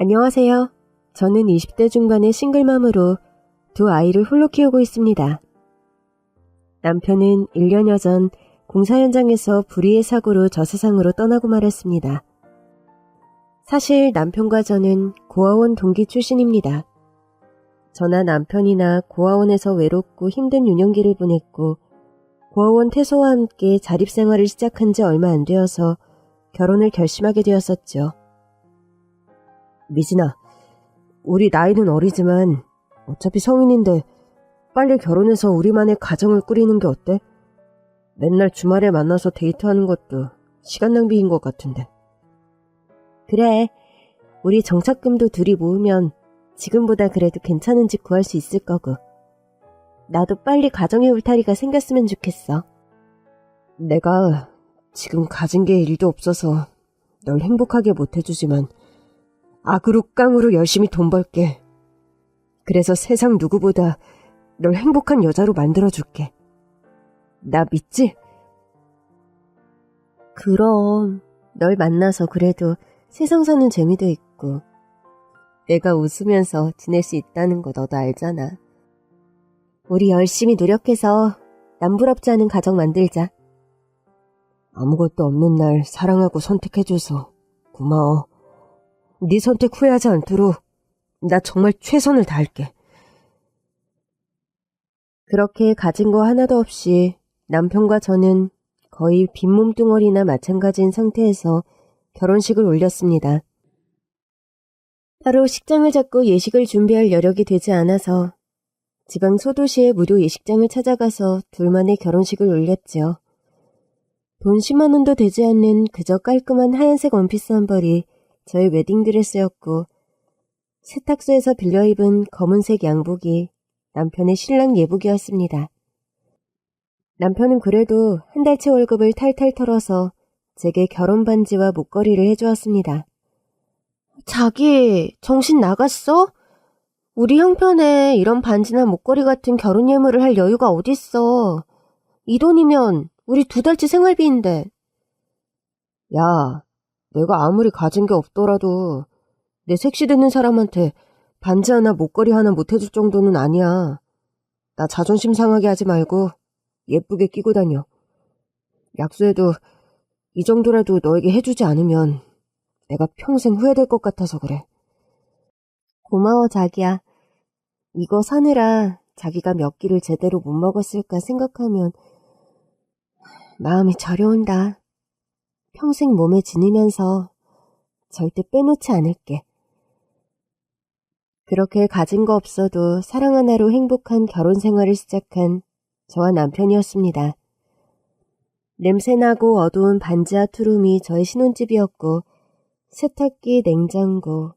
안녕하세요. 저는 20대 중반의 싱글맘으로 두 아이를 홀로 키우고 있습니다. 남편은 1년여 전 공사 현장에서 불의의 사고로 저 세상으로 떠나고 말았습니다. 사실 남편과 저는 고아원 동기 출신입니다. 저나 남편이나 고아원에서 외롭고 힘든 유년기를 보냈고 고아원 퇴소와 함께 자립생활을 시작한 지 얼마 안 되어서 결혼을 결심하게 되었었죠. 미진아, 우리 나이는 어리지만 어차피 성인인데 빨리 결혼해서 우리만의 가정을 꾸리는 게 어때? 맨날 주말에 만나서 데이트하는 것도 시간 낭비인 것 같은데. 그래, 우리 정착금도 둘이 모으면 지금보다 그래도 괜찮은 집 구할 수 있을 거고. 나도 빨리 가정의 울타리가 생겼으면 좋겠어. 내가 지금 가진 게 일도 없어서 널 행복하게 못 해주지만 악으로 깡으로 열심히 돈 벌게. 그래서 세상 누구보다 널 행복한 여자로 만들어줄게. 나 믿지? 그럼 널 만나서 그래도 세상 사는 재미도 있고 내가 웃으면서 지낼 수 있다는 거 너도 알잖아. 우리 열심히 노력해서 남부럽지 않은 가정 만들자. 아무것도 없는 날 사랑하고 선택해줘서 고마워. 네 선택 후회하지 않도록 나 정말 최선을 다할게. 그렇게 가진 거 하나도 없이 남편과 저는 거의 빈몸뚱어리나 마찬가지인 상태에서 결혼식을 올렸습니다. 따로 식장을 잡고 예식을 준비할 여력이 되지 않아서 지방 소도시의 무료 예식장을 찾아가서 둘만의 결혼식을 올렸죠. 돈 10만 원도 되지 않는 그저 깔끔한 하얀색 원피스 한 벌이 저의 웨딩드레스였고 세탁소에서 빌려 입은 검은색 양복이 남편의 신랑 예복이었습니다. 남편은 그래도 한 달치 월급을 탈탈 털어서 제게 결혼 반지와 목걸이를 해주었습니다. 자기 정신 나갔어? 우리 형편에 이런 반지나 목걸이 같은 결혼 예물을 할 여유가 어딨어. 이 돈이면 우리 2달치 생활비인데. 야, 내가 아무리 가진 게 없더라도 내 색시되는 사람한테 반지 하나 목걸이 하나 못 해줄 정도는 아니야. 나 자존심 상하게 하지 말고 예쁘게 끼고 다녀. 약수해도 이 정도라도 너에게 해주지 않으면 내가 평생 후회될 것 같아서 그래. 고마워 자기야. 이거 사느라 자기가 몇 끼를 제대로 못 먹었을까 생각하면 마음이 저려온다. 평생 몸에 지니면서 절대 빼놓지 않을게. 그렇게 가진 거 없어도 사랑 하나로 행복한 결혼 생활을 시작한 저와 남편이었습니다. 냄새나고 어두운 반지와 투룸이 저의 신혼집이었고 세탁기, 냉장고,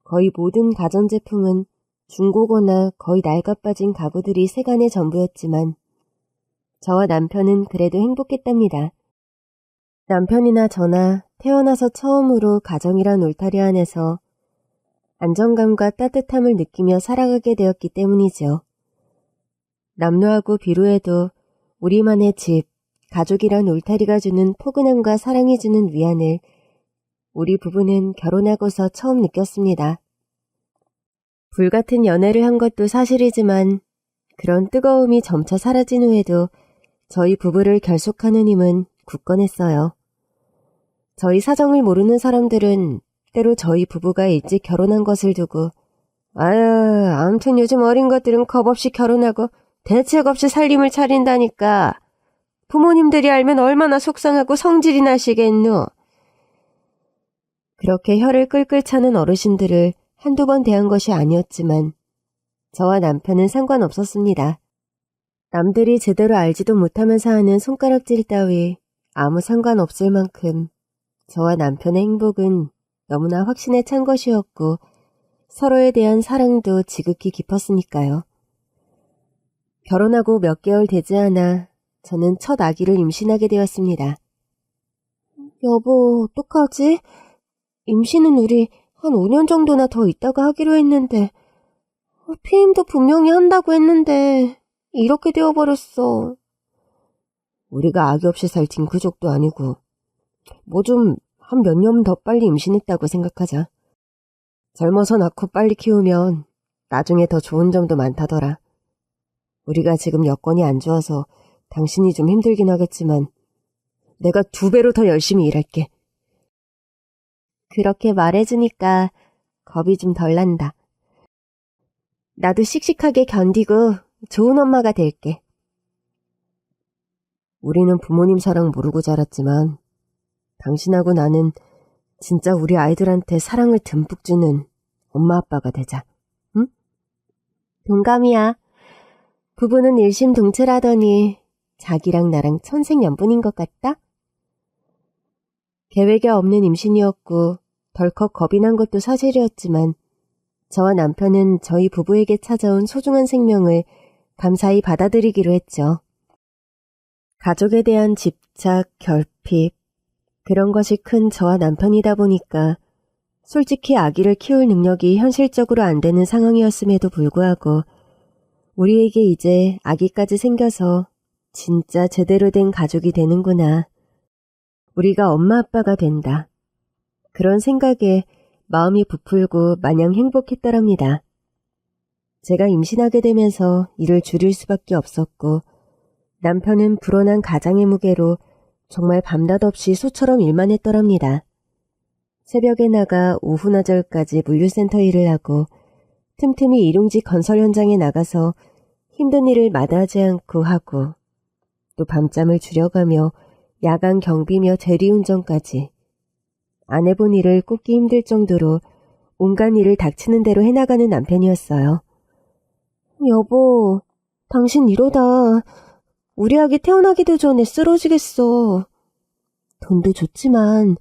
거의 모든 가전제품은 중고거나 거의 낡아빠진 가구들이 세간의 전부였지만 저와 남편은 그래도 행복했답니다. 남편이나 저나 태어나서 처음으로 가정이란 울타리 안에서 안정감과 따뜻함을 느끼며 살아가게 되었기 때문이죠. 남노하고 비루해도 우리만의 집, 가족이란 울타리가 주는 포근함과 사랑이 주는 위안을 우리 부부는 결혼하고서 처음 느꼈습니다. 불같은 연애를 한 것도 사실이지만 그런 뜨거움이 점차 사라진 후에도 저희 부부를 결속하는 힘은 굳건했어요. 저희 사정을 모르는 사람들은 때로 저희 부부가 일찍 결혼한 것을 두고 아무튼 요즘 어린 것들은 겁없이 결혼하고 대책 없이 살림을 차린다니까. 부모님들이 알면 얼마나 속상하고 성질이 나시겠노. 그렇게 혀를 끌끌 차는 어르신들을 한두 번 대한 것이 아니었지만 저와 남편은 상관없었습니다. 남들이 제대로 알지도 못하면서 하는 손가락질 따위 아무 상관없을 만큼 저와 남편의 행복은 너무나 확신에 찬 것이었고 서로에 대한 사랑도 지극히 깊었으니까요. 결혼하고 몇 개월 되지 않아 저는 첫 아기를 임신하게 되었습니다. 여보, 어떡하지? 임신은 우리 한 5년 정도나 더 있다가 하기로 했는데 피임도 분명히 한다고 했는데 이렇게 되어버렸어. 우리가 아기 없이 살 딩크족도 아니고 뭐 좀 한 몇 년 더 빨리 임신했다고 생각하자. 젊어서 낳고 빨리 키우면 나중에 더 좋은 점도 많다더라. 우리가 지금 여건이 안 좋아서 당신이 좀 힘들긴 하겠지만 내가 2배로 더 열심히 일할게. 그렇게 말해주니까 겁이 좀 덜 난다. 나도 씩씩하게 견디고 좋은 엄마가 될게. 우리는 부모님 사랑 모르고 자랐지만 당신하고 나는 진짜 우리 아이들한테 사랑을 듬뿍 주는 엄마 아빠가 되자. 응? 동감이야. 부부는 일심동체라더니 자기랑 나랑 천생연분인 것 같다? 계획에 없는 임신이었고 덜컥 겁이 난 것도 사실이었지만 저와 남편은 저희 부부에게 찾아온 소중한 생명을 감사히 받아들이기로 했죠. 가족에 대한 집착, 결핍, 그런 것이 큰 저와 남편이다 보니까 솔직히 아기를 키울 능력이 현실적으로 안 되는 상황이었음에도 불구하고 우리에게 이제 아기까지 생겨서 진짜 제대로 된 가족이 되는구나. 우리가 엄마 아빠가 된다. 그런 생각에 마음이 부풀고 마냥 행복했더랍니다. 제가 임신하게 되면서 일을 줄일 수밖에 없었고 남편은 불어난 가장의 무게로 정말 밤낮 없이 소처럼 일만 했더랍니다. 새벽에 나가 오후나절까지 물류센터 일을 하고 틈틈이 일용직 건설 현장에 나가서 힘든 일을 마다하지 않고 하고 또 밤잠을 줄여가며 야간 경비며 대리운전까지 안 해본 일을 꼽기 힘들 정도로 온갖 일을 닥치는 대로 해나가는 남편이었어요. 여보, 당신 이러다 우리 아기 태어나기도 전에 쓰러지겠어. 돈도 좋지만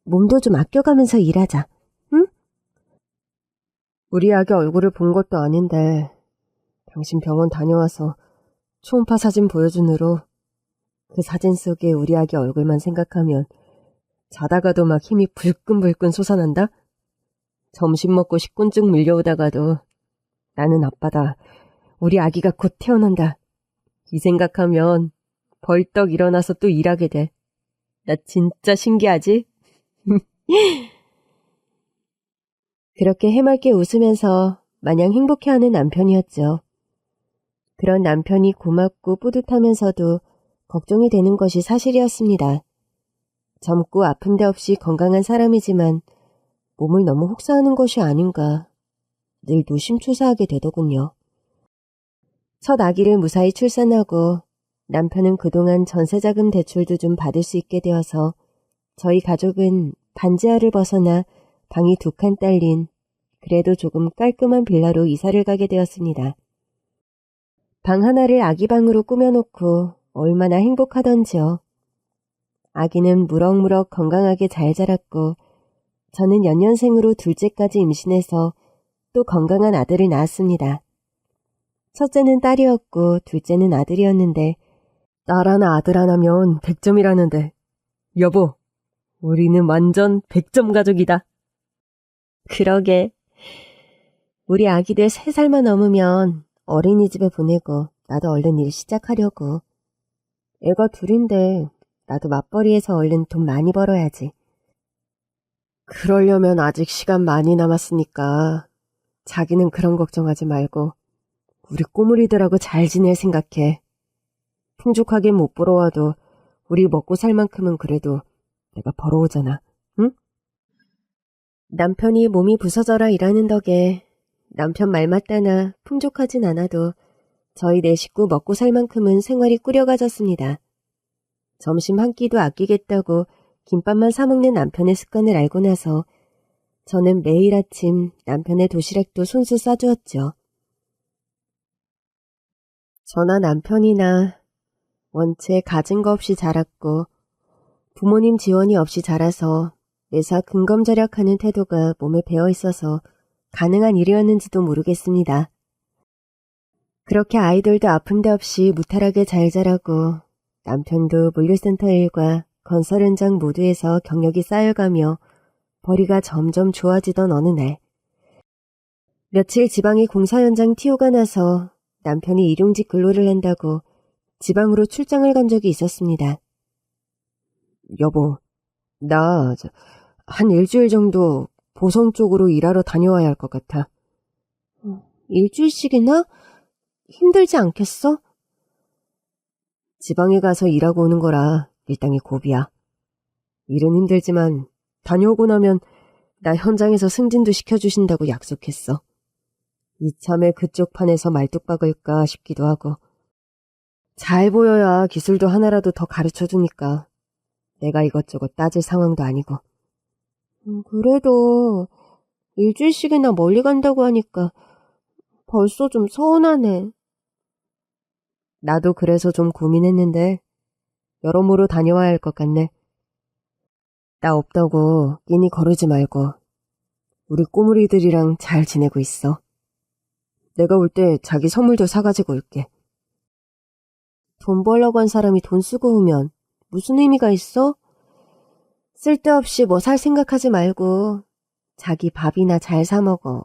몸도 좀 아껴가면서 일하자, 응? 우리 아기 얼굴을 본 것도 아닌데 당신 병원 다녀와서 초음파 사진 보여주느로 그 사진 속에 우리 아기 얼굴만 생각하면 자다가도 막 힘이 불끈불끈 솟아난다? 점심 먹고 식곤증 밀려오다가도 나는 아빠다. 우리 아기가 곧 태어난다. 이 생각하면 벌떡 일어나서 또 일하게 돼. 나 진짜 신기하지? 그렇게 해맑게 웃으면서 마냥 행복해하는 남편이었죠. 그런 남편이 고맙고 뿌듯하면서도 걱정이 되는 것이 사실이었습니다. 젊고 아픈 데 없이 건강한 사람이지만 몸을 너무 혹사하는 것이 아닌가 늘 노심초사하게 되더군요. 첫 아기를 무사히 출산하고 남편은 그동안 전세자금 대출도 좀 받을 수 있게 되어서 저희 가족은 반지하를 벗어나 방이 2칸 딸린 그래도 조금 깔끔한 빌라로 이사를 가게 되었습니다. 방 하나를 아기방으로 꾸며놓고 얼마나 행복하던지요. 아기는 무럭무럭 건강하게 잘 자랐고 저는 연년생으로 둘째까지 임신해서 또 건강한 아들을 낳았습니다. 첫째는 딸이었고 둘째는 아들이었는데 딸 하나 아들 하나면 100점이라는데 여보, 우리는 완전 100점 가족이다. 그러게. 우리 아기들 3살만 넘으면 어린이집에 보내고 나도 얼른 일 시작하려고. 애가 둘인데 나도 맞벌이해서 얼른 돈 많이 벌어야지. 그러려면 아직 시간 많이 남았으니까 자기는 그런 걱정하지 말고 우리 꼬물이들하고 잘 지낼 생각해. 풍족하게 못 벌어와도 우리 먹고 살 만큼은 그래도 내가 벌어오잖아, 응? 남편이 몸이 부서져라 일하는 덕에 남편 말 맞다나 풍족하진 않아도 저희 4식구 먹고 살 만큼은 생활이 꾸려가졌습니다. 점심 한 끼도 아끼겠다고 김밥만 사먹는 남편의 습관을 알고 나서 저는 매일 아침 남편의 도시락도 손수 싸주었죠. 저나 남편이나 원체 가진 거 없이 자랐고 부모님 지원이 없이 자라서 매사 근검절약하는 태도가 몸에 배어 있어서 가능한 일이었는지도 모르겠습니다. 그렇게 아이들도 아픈 데 없이 무탈하게 잘 자라고 남편도 물류센터 일과 건설 현장 모두에서 경력이 쌓여가며 벌이가 점점 좋아지던 어느 날 며칠 지방의 공사 현장 TO가 나서 남편이 일용직 근로를 한다고 지방으로 출장을 간 적이 있었습니다. 여보, 나 한 일주일 정도 고성 쪽으로 일하러 다녀와야 할 것 같아. 일주일씩이나? 힘들지 않겠어? 지방에 가서 일하고 오는 거라 일당이 고비야. 일은 힘들지만 다녀오고 나면 나 현장에서 승진도 시켜주신다고 약속했어. 이참에 그쪽 판에서 말뚝 박을까 싶기도 하고. 잘 보여야 기술도 하나라도 더 가르쳐주니까 내가 이것저것 따질 상황도 아니고. 그래도 일주일씩이나 멀리 간다고 하니까 벌써 좀 서운하네. 나도 그래서 좀 고민했는데 여러모로 다녀와야 할 것 같네. 나 없다고 끼니 거르지 말고 우리 꼬물이들이랑 잘 지내고 있어. 내가 올 때 자기 선물도 사가지고 올게. 돈 벌려고 한 사람이 돈 쓰고 오면 무슨 의미가 있어? 쓸데없이 뭐 살 생각하지 말고 자기 밥이나 잘 사 먹어.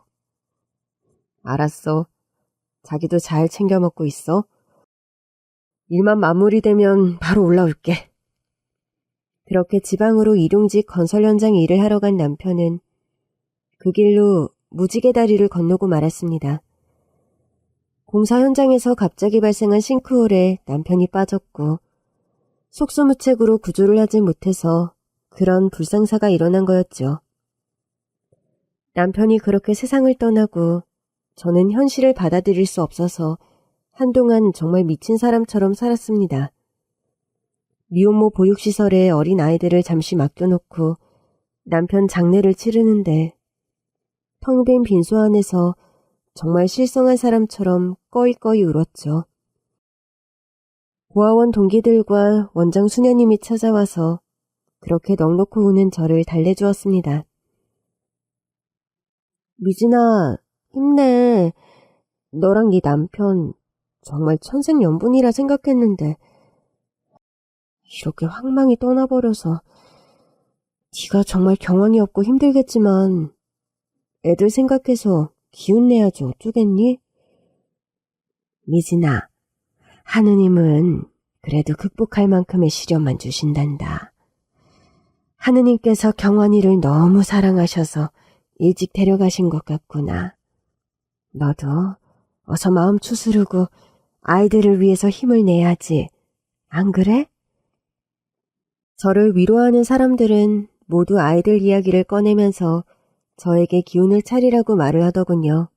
알았어. 자기도 잘 챙겨 먹고 있어. 일만 마무리되면 바로 올라올게. 그렇게 지방으로 일용직 건설 현장 일을 하러 간 남편은 그 길로 무지개 다리를 건너고 말았습니다. 공사 현장에서 갑자기 발생한 싱크홀에 남편이 빠졌고 속수무책으로 구조를 하지 못해서 그런 불상사가 일어난 거였죠. 남편이 그렇게 세상을 떠나고 저는 현실을 받아들일 수 없어서 한동안 정말 미친 사람처럼 살았습니다. 미혼모 보육시설에 어린 아이들을 잠시 맡겨놓고 남편 장례를 치르는데 텅 빈 빈소 안에서 정말 실성한 사람처럼 꺼이꺼이 울었죠. 고아원 동기들과 원장 수녀님이 찾아와서 그렇게 넋놓고 우는 저를 달래주었습니다. 미진아, 힘내. 너랑 네 남편 정말 천생연분이라 생각했는데 이렇게 황망히 떠나버려서 네가 정말 경황이 없고 힘들겠지만 애들 생각해서 기운내야지 어쩌겠니? 미진아, 하느님은 그래도 극복할 만큼의 시련만 주신단다. 하느님께서 경환이를 너무 사랑하셔서 일찍 데려가신 것 같구나. 너도 어서 마음 추스르고 아이들을 위해서 힘을 내야지. 안 그래? 저를 위로하는 사람들은 모두 아이들 이야기를 꺼내면서 저에게 기운을 차리라고 말을 하더군요.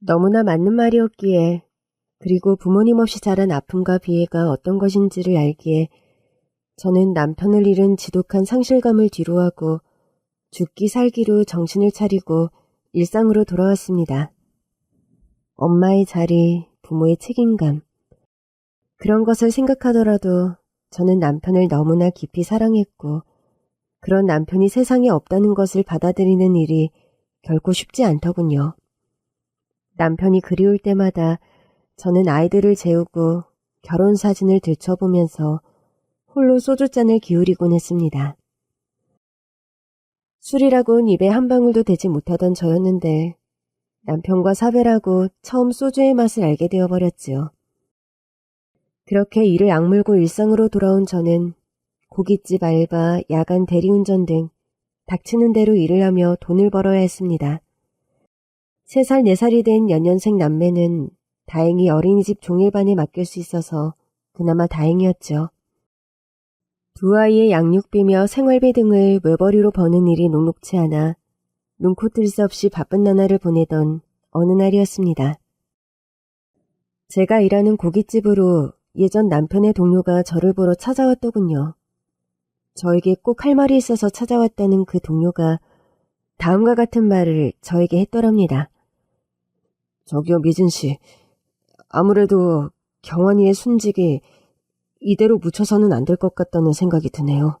너무나 맞는 말이었기에 그리고 부모님 없이 자란 아픔과 비애가 어떤 것인지를 알기에 저는 남편을 잃은 지독한 상실감을 뒤로하고 죽기 살기로 정신을 차리고 일상으로 돌아왔습니다. 엄마의 자리, 부모의 책임감. 그런 것을 생각하더라도 저는 남편을 너무나 깊이 사랑했고 그런 남편이 세상에 없다는 것을 받아들이는 일이 결코 쉽지 않더군요. 남편이 그리울 때마다 저는 아이들을 재우고 결혼 사진을 들춰보면서 홀로 소주잔을 기울이곤 했습니다. 술이라곤 입에 한 방울도 대지 못하던 저였는데 남편과 사별하고 처음 소주의 맛을 알게 되어버렸지요. 그렇게 이를 악물고 일상으로 돌아온 저는 고깃집 알바, 야간 대리운전 등 닥치는 대로 일을 하며 돈을 벌어야 했습니다. 3살, 4살이 된 연년생 남매는 다행히 어린이집 종일반에 맡길 수 있어서 그나마 다행이었죠. 두 아이의 양육비며 생활비 등을 외벌이로 버는 일이 녹록치 않아 눈코 뜰 새 없이 바쁜 나날을 보내던 어느 날이었습니다. 제가 일하는 고깃집으로 예전 남편의 동료가 저를 보러 찾아왔더군요. 저에게 꼭 할 말이 있어서 찾아왔다는 그 동료가 다음과 같은 말을 저에게 했더랍니다. 저기요, 미진씨. 아무래도 경환이의 순직이 이대로 묻혀서는 안 될 것 같다는 생각이 드네요.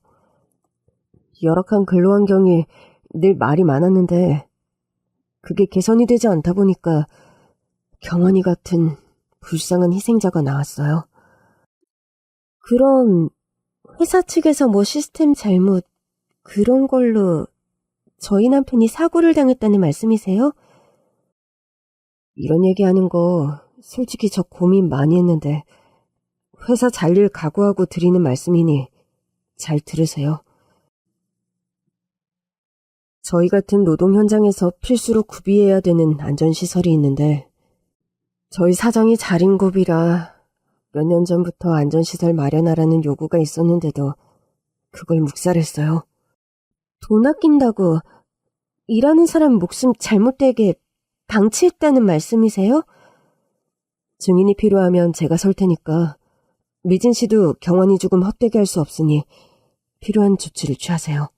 열악한 근로환경이 늘 말이 많았는데 그게 개선이 되지 않다 보니까 경환이 같은 불쌍한 희생자가 나왔어요. 그럼 회사 측에서 뭐 시스템 잘못 그런 걸로 저희 남편이 사고를 당했다는 말씀이세요? 이런 얘기하는 거 솔직히 저 고민 많이 했는데 회사 잘릴 각오하고 드리는 말씀이니 잘 들으세요. 저희 같은 노동 현장에서 필수로 구비해야 되는 안전시설이 있는데 저희 사장이 자린고비라 몇 년 전부터 안전시설 마련하라는 요구가 있었는데도 그걸 묵살했어요. 돈 아낀다고 일하는 사람 목숨 잘못되게 방치했다는 말씀이세요? 증인이 필요하면 제가 설 테니까 미진 씨도 경환이 죽음 헛되게 할 수 없으니 필요한 조치를 취하세요.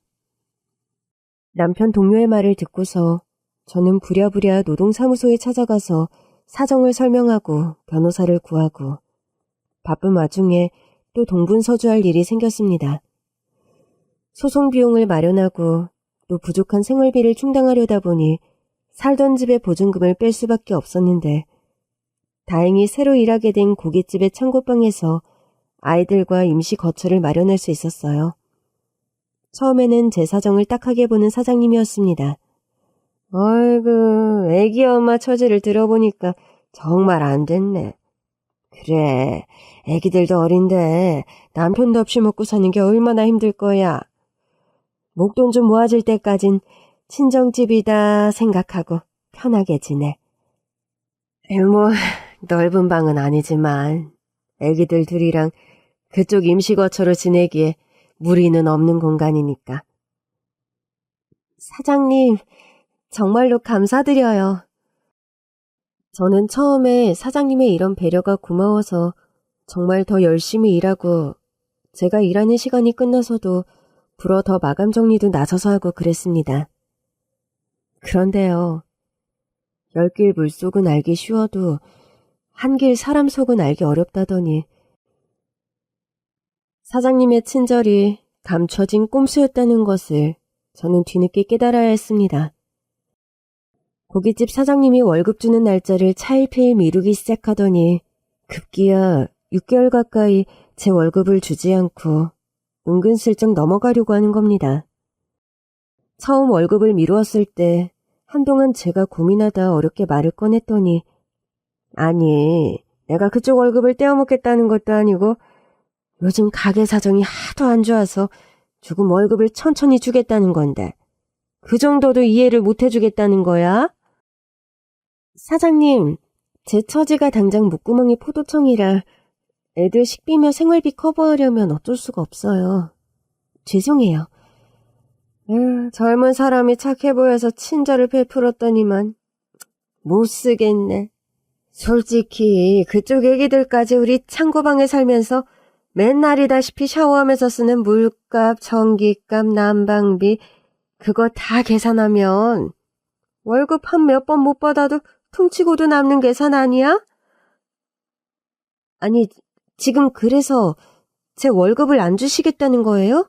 남편 동료의 말을 듣고서 저는 부랴부랴 노동사무소에 찾아가서 사정을 설명하고 변호사를 구하고 바쁜 와중에 또 동분서주할 일이 생겼습니다. 소송 비용을 마련하고 또 부족한 생활비를 충당하려다 보니 살던 집의 보증금을 뺄 수밖에 없었는데 다행히 새로 일하게 된 고깃집의 창고방에서 아이들과 임시 거처를 마련할 수 있었어요. 처음에는 제 사정을 딱하게 보는 사장님이었습니다. 어이구, 애기 엄마 처지를 들어보니까 정말 안 됐네. 그래, 애기들도 어린데 남편도 없이 먹고 사는 게 얼마나 힘들 거야. 목돈 좀 모아질 때까진 친정집이다 생각하고 편하게 지내. 뭐 넓은 방은 아니지만 애기들 둘이랑 그쪽 임시거처로 지내기에 무리는 없는 공간이니까. 사장님, 정말로 감사드려요. 저는 처음에 사장님의 이런 배려가 고마워서 정말 더 열심히 일하고 제가 일하는 시간이 끝나서도 불어 더 마감 정리도 나서서 하고 그랬습니다. 그런데요, 열길 물속은 알기 쉬워도 한길 사람 속은 알기 어렵다더니 사장님의 친절이 감춰진 꼼수였다는 것을 저는 뒤늦게 깨달아야 했습니다. 고깃집 사장님이 월급 주는 날짜를 차일피일 미루기 시작하더니 급기야 6개월 가까이 제 월급을 주지 않고 은근슬쩍 넘어가려고 하는 겁니다. 처음 월급을 미루었을 때 한동안 제가 고민하다 어렵게 말을 꺼냈더니 아니, 내가 그쪽 월급을 떼어먹겠다는 것도 아니고 요즘 가게 사정이 하도 안 좋아서 조금 월급을 천천히 주겠다는 건데 그 정도도 이해를 못 해주겠다는 거야? 사장님, 제 처지가 당장 목구멍이 포도청이라 애들 식비며 생활비 커버하려면 어쩔 수가 없어요. 죄송해요. 젊은 사람이 착해 보여서 친절을 베풀었더니만 못 쓰겠네. 솔직히 그쪽 애기들까지 우리 창고방에 살면서 맨날이다시피 샤워하면서 쓰는 물값, 전기값, 난방비 그거 다 계산하면 월급 한 몇 번 못 받아도 퉁치고도 남는 계산 아니야? 아니, 지금 그래서 제 월급을 안 주시겠다는 거예요?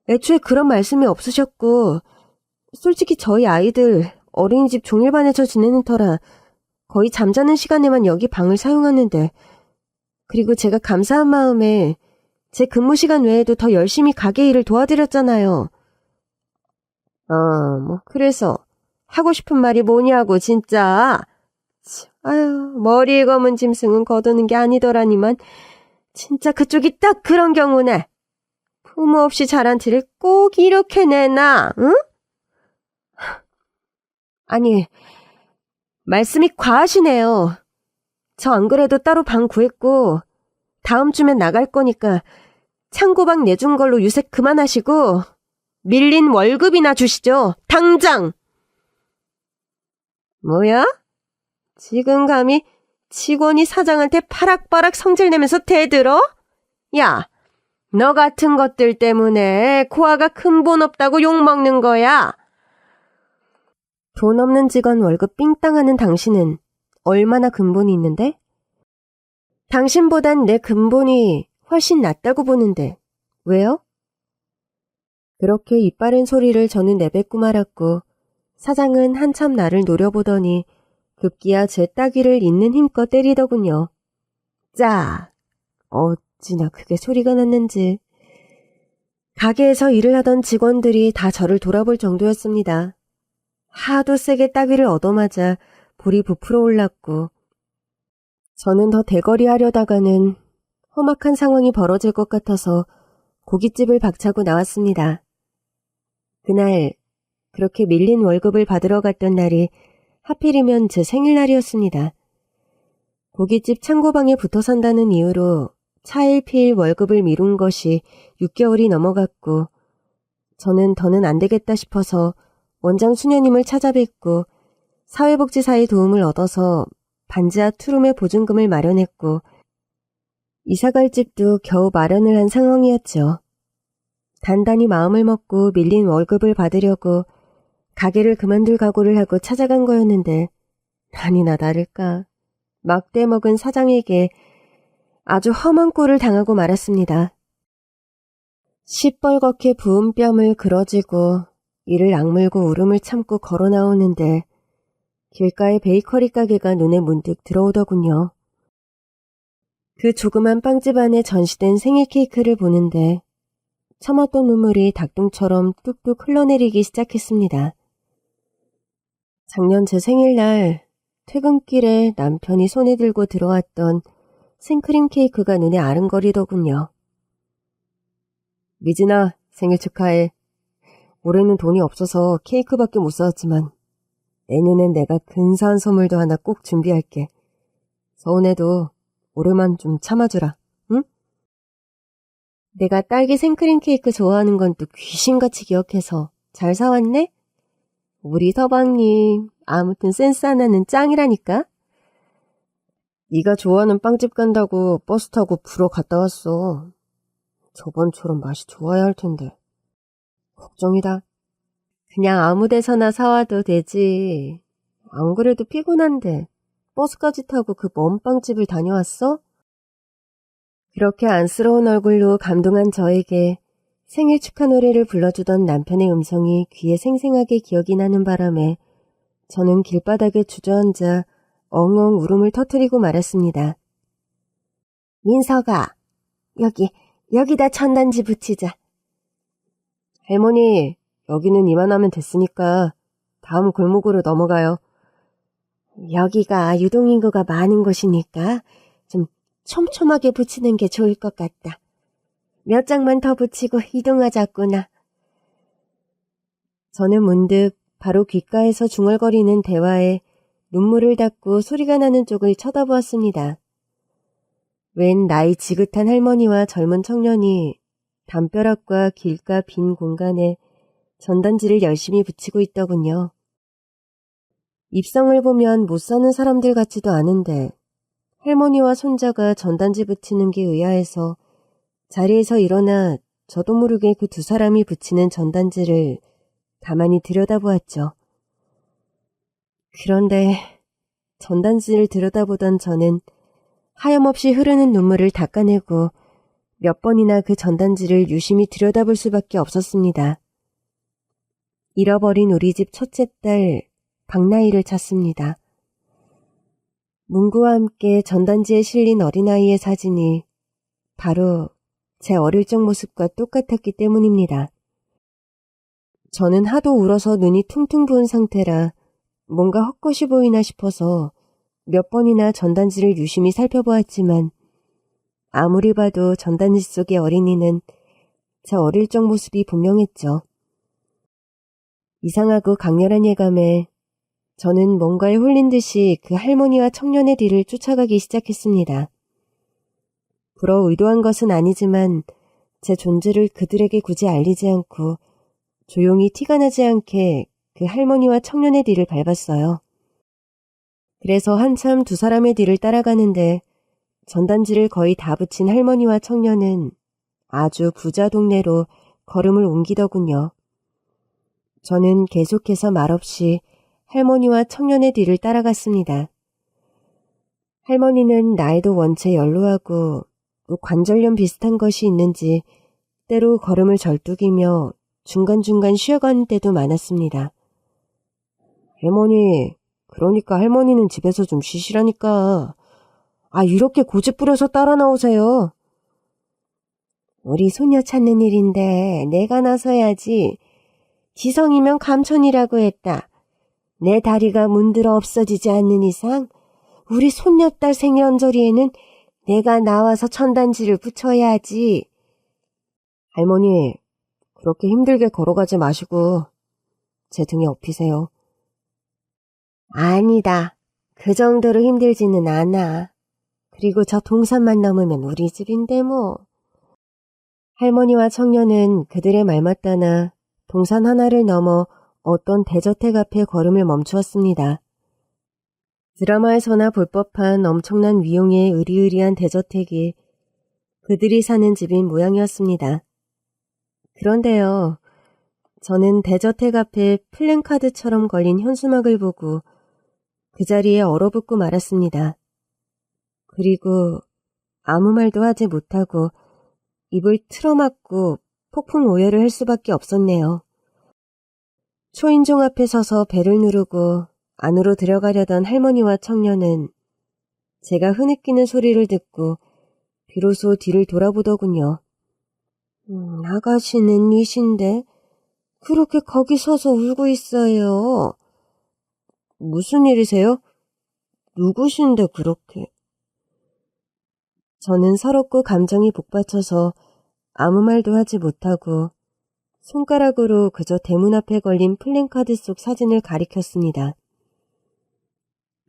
애초에 그런 말씀이 없으셨고 솔직히 저희 아이들 어린이집 종일반에서 지내는 터라 거의 잠자는 시간에만 여기 방을 사용하는데 그리고 제가 감사한 마음에 제 근무 시간 외에도 더 열심히 가게 일을 도와드렸잖아요. 그래서 하고 싶은 말이 뭐냐고 진짜. 아유, 머리에 검은 짐승은 거두는 게 아니더라니만 진짜 그쪽이 딱 그런 경우네. 부모 없이 자란 티를 꼭 이렇게 내나, 응? 아니, 말씀이 과하시네요. 저 안 그래도 따로 방 구했고 다음 주면 나갈 거니까 창고방 내준 걸로 유색 그만하시고 밀린 월급이나 주시죠. 당장! 뭐야? 지금 감히 직원이 사장한테 파락파락 성질내면서 대들어? 야, 너 같은 것들 때문에 코아가 근본 없다고 욕먹는 거야. 돈 없는 직원 월급 삥땅하는 당신은 얼마나 근본이 있는데? 당신보단 내 근본이 훨씬 낫다고 보는데 왜요? 그렇게 이빠른 소리를 저는 내뱉고 말았고 사장은 한참 나를 노려보더니 급기야 제 따귀를 있는 힘껏 때리더군요. 짜! 어찌나 크게 소리가 났는지. 가게에서 일을 하던 직원들이 다 저를 돌아볼 정도였습니다. 하도 세게 따귀를 얻어맞아 볼이 부풀어 올랐고 저는 더 대거리 하려다가는 험악한 상황이 벌어질 것 같아서 고깃집을 박차고 나왔습니다. 그날 그렇게 밀린 월급을 받으러 갔던 날이 하필이면 제 생일날이었습니다. 고깃집 창고방에 붙어 산다는 이유로 차일피일 월급을 미룬 것이 6개월이 넘어갔고 저는 더는 안 되겠다 싶어서 원장 수녀님을 찾아뵙고 사회복지사의 도움을 얻어서 반지하 투룸의 보증금을 마련했고 이사갈 집도 겨우 마련을 한 상황이었죠. 단단히 마음을 먹고 밀린 월급을 받으려고 가게를 그만둘 각오를 하고 찾아간 거였는데 아니나 다를까 막대 먹은 사장에게 아주 험한 꼴을 당하고 말았습니다. 시뻘겋게 부은 뺨을 그어쥐고 이를 악물고 울음을 참고 걸어 나오는데 길가의 베이커리 가게가 눈에 문득 들어오더군요. 그 조그만 빵집 안에 전시된 생일 케이크를 보는데 참았던 눈물이 닭똥처럼 뚝뚝 흘러내리기 시작했습니다. 작년 제 생일날 퇴근길에 남편이 손에 들고 들어왔던 생크림 케이크가 눈에 아른거리더군요. 미진아, 생일 축하해. 올해는 돈이 없어서 케이크밖에 못 사왔지만 내년엔 내가 근사한 선물도 하나 꼭 준비할게. 서운해도 올해만 좀 참아주라, 응? 내가 딸기 생크림 케이크 좋아하는 건 또 귀신같이 기억해서 잘 사왔네? 우리 서방님, 아무튼 센스 하나는 짱이라니까? 네가 좋아하는 빵집 간다고 버스 타고 불어 갔다 왔어. 저번처럼 맛이 좋아야 할 텐데. 걱정이다. 그냥 아무 데서나 사와도 되지. 안 그래도 피곤한데 버스까지 타고 그 먼 빵집을 다녀왔어? 그렇게 안쓰러운 얼굴로 감동한 저에게 생일 축하 노래를 불러주던 남편의 음성이 귀에 생생하게 기억이 나는 바람에 저는 길바닥에 주저앉아 엉엉 울음을 터뜨리고 말았습니다. 민서가, 여기다 천단지 붙이자. 할머니, 여기는 이만하면 됐으니까 다음 골목으로 넘어가요. 여기가 유동인구가 많은 곳이니까 좀 촘촘하게 붙이는 게 좋을 것 같다. 몇 장만 더 붙이고 이동하자꾸나. 저는 문득 바로 귓가에서 중얼거리는 대화에 눈물을 닦고 소리가 나는 쪽을 쳐다보았습니다. 웬 나이 지긋한 할머니와 젊은 청년이 담벼락과 길가 빈 공간에 전단지를 열심히 붙이고 있더군요. 입성을 보면 못 사는 사람들 같지도 않은데 할머니와 손자가 전단지 붙이는 게 의아해서 자리에서 일어나 저도 모르게 그 두 사람이 붙이는 전단지를 가만히 들여다보았죠. 그런데 전단지를 들여다보던 저는 하염없이 흐르는 눈물을 닦아내고 몇 번이나 그 전단지를 유심히 들여다볼 수밖에 없었습니다. 잃어버린 우리 집 첫째 딸 박나희를 찾습니다. 문구와 함께 전단지에 실린 어린아이의 사진이 바로 제 어릴 적 모습과 똑같았기 때문입니다. 저는 하도 울어서 눈이 퉁퉁 부은 상태라 뭔가 헛것이 보이나 싶어서 몇 번이나 전단지를 유심히 살펴보았지만 아무리 봐도 전단지 속의 어린이는 제 어릴 적 모습이 분명했죠. 이상하고 강렬한 예감에 저는 뭔가에 홀린 듯이 그 할머니와 청년의 뒤를 쫓아가기 시작했습니다. 불어 의도한 것은 아니지만 제 존재를 그들에게 굳이 알리지 않고 조용히 티가 나지 않게 그 할머니와 청년의 뒤를 밟았어요. 그래서 한참 두 사람의 뒤를 따라가는데 전단지를 거의 다 붙인 할머니와 청년은 아주 부자 동네로 걸음을 옮기더군요. 저는 계속해서 말없이 할머니와 청년의 뒤를 따라갔습니다. 할머니는 나이도 원체 연로하고 또 관절염 비슷한 것이 있는지 때로 걸음을 절뚝이며 중간중간 쉬어가는 때도 많았습니다. 할머니, 그러니까 할머니는 집에서 좀 쉬시라니까. 이렇게 고집 부려서 따라 나오세요. 우리 소녀 찾는 일인데 내가 나서야지. 지성이면 감천이라고 했다. 내 다리가 문드러 없어지지 않는 이상 우리 손녀딸 생일 언저리에는 내가 나와서 천단지를 붙여야지. 할머니, 그렇게 힘들게 걸어가지 마시고 제 등에 업히세요. 아니다. 그 정도로 힘들지는 않아. 그리고 저 동산만 넘으면 우리 집인데 뭐. 할머니와 청년은 그들의 말맞다나 동산 하나를 넘어 어떤 대저택 앞에 걸음을 멈추었습니다. 드라마에서나 볼 법한 엄청난 위용의 으리으리한 대저택이 그들이 사는 집인 모양이었습니다. 그런데요, 저는 대저택 앞에 플랜카드처럼 걸린 현수막을 보고 그 자리에 얼어붙고 말았습니다. 그리고 아무 말도 하지 못하고 입을 틀어막고 폭풍 오열을 할 수밖에 없었네요. 초인종 앞에 서서 벨을 누르고 안으로 들어가려던 할머니와 청년은 제가 흐느끼는 소리를 듣고 비로소 뒤를 돌아보더군요. 아가씨는 이신데 그렇게 거기 서서 울고 있어요. 무슨 일이세요? 누구신데 그렇게? 저는 서럽고 감정이 복받쳐서 아무 말도 하지 못하고 손가락으로 그저 대문 앞에 걸린 플랜카드 속 사진을 가리켰습니다.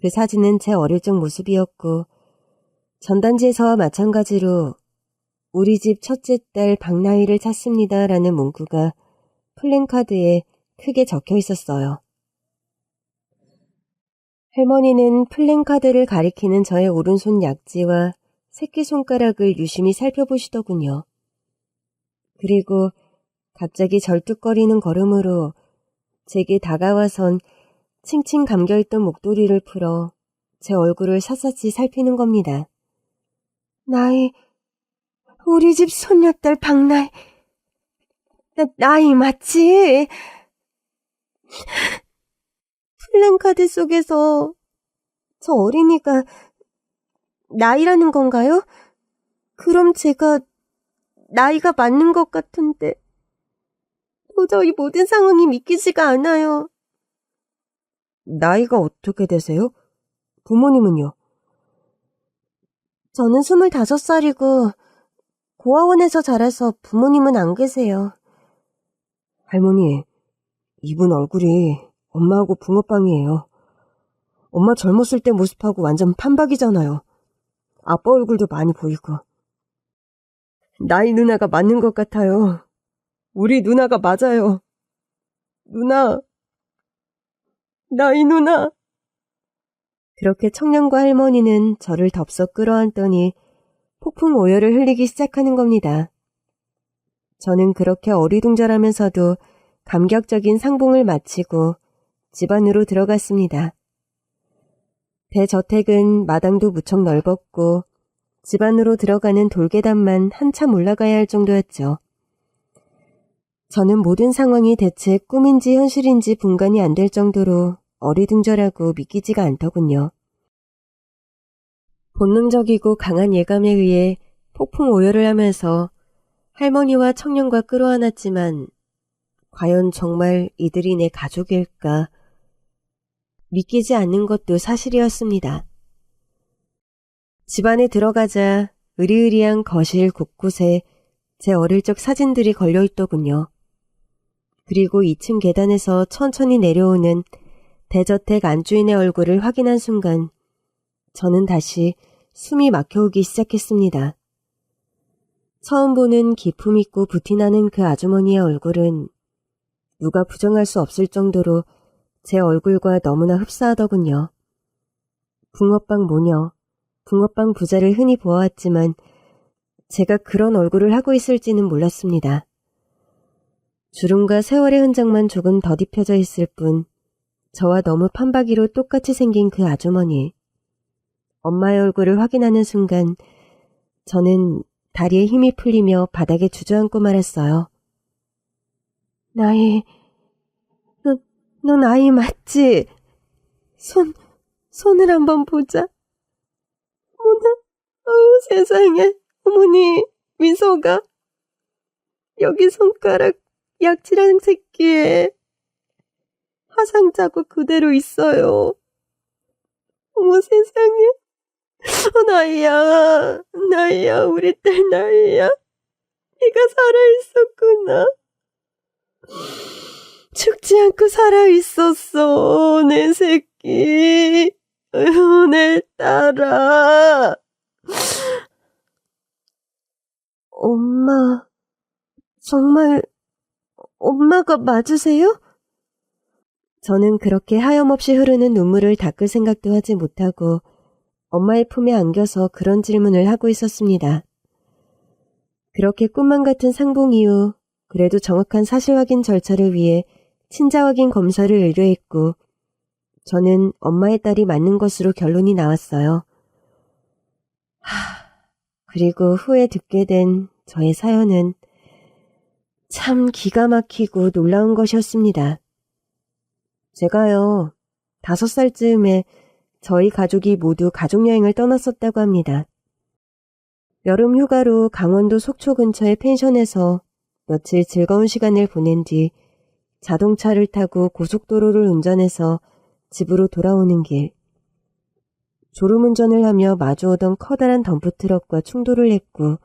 그 사진은 제 어릴 적 모습이었고 전단지에서와 마찬가지로 우리 집 첫째 딸 박나희를 찾습니다라는 문구가 플랜카드에 크게 적혀 있었어요. 할머니는 플랜카드를 가리키는 저의 오른손 약지와 새끼손가락을 유심히 살펴보시더군요. 그리고 갑자기 절뚝거리는 걸음으로 제게 다가와선 칭칭 감겨있던 목도리를 풀어 제 얼굴을 샅샅이 살피는 겁니다. 우리 집 손녀딸 박나희, 나이 맞지? 플랜카드 속에서 저 어린이가 나이라는 건가요? 그럼 제가 나이가 맞는 것 같은데 도저히 모든 상황이 믿기지가 않아요. 나이가 어떻게 되세요? 부모님은요? 저는 25살이고 고아원에서 자라서 부모님은 안 계세요. 할머니, 이분 얼굴이 엄마하고 붕어빵이에요. 엄마 젊었을 때 모습하고 완전 판박이잖아요. 아빠 얼굴도 많이 보이고. 나이 누나가 맞는 것 같아요. 우리 누나가 맞아요. 누나. 나이 누나. 그렇게 청년과 할머니는 저를 덥석 끌어안더니 폭풍 오열을 흘리기 시작하는 겁니다. 저는 그렇게 어리둥절하면서도 감격적인 상봉을 마치고 집 안으로 들어갔습니다. 대저택은 마당도 무척 넓었고 집 안으로 들어가는 돌계단만 한참 올라가야 할 정도였죠. 저는 모든 상황이 대체 꿈인지 현실인지 분간이 안 될 정도로 어리둥절하고 믿기지가 않더군요. 본능적이고 강한 예감에 의해 폭풍 오열을 하면서 할머니와 청년과 끌어안았지만 과연 정말 이들이 내 가족일까? 믿기지 않는 것도 사실이었습니다. 집 안에 들어가자 으리으리한 거실 곳곳에 제 어릴 적 사진들이 걸려있더군요. 그리고 2층 계단에서 천천히 내려오는 대저택 안주인의 얼굴을 확인한 순간 저는 다시 숨이 막혀오기 시작했습니다. 처음 보는 기품 있고 부티나는 그 아주머니의 얼굴은 누가 부정할 수 없을 정도로 제 얼굴과 너무나 흡사하더군요. 붕어빵 모녀, 붕어빵 부자를 흔히 보아왔지만 제가 그런 얼굴을 하고 있을지는 몰랐습니다. 주름과 세월의 흔적만 조금 더딥혀져 있을 뿐 저와 너무 판박이로 똑같이 생긴 그 아주머니. 엄마의 얼굴을 확인하는 순간 저는 다리에 힘이 풀리며 바닥에 주저앉고 말았어요. 넌 아이 맞지? 손을 한번 보자. 어머나, 세상에. 어머니, 미소가. 여기 손가락 약지랑 새끼에 화상 자국 그대로 있어요. 어머 세상에. 나이야, 우리 딸 나이야. 네가 살아있었구나. 버리지 않고 살아있었어, 내 새끼. 내 딸아. 엄마, 정말 엄마가 맞으세요? 저는 그렇게 하염없이 흐르는 눈물을 닦을 생각도 하지 못하고 엄마의 품에 안겨서 그런 질문을 하고 있었습니다. 그렇게 꿈만 같은 상봉 이후 그래도 정확한 사실 확인 절차를 위해 친자 확인 검사를 의뢰했고 저는 엄마의 딸이 맞는 것으로 결론이 나왔어요. 그리고 후에 듣게 된 저의 사연은 참 기가 막히고 놀라운 것이었습니다. 제가요, 5살쯤에 저희 가족이 모두 가족여행을 떠났었다고 합니다. 여름 휴가로 강원도 속초 근처의 펜션에서 며칠 즐거운 시간을 보낸 뒤 자동차를 타고 고속도로를 운전해서 집으로 돌아오는 길. 졸음운전을 하며 마주오던 커다란 덤프트럭과 충돌을 했고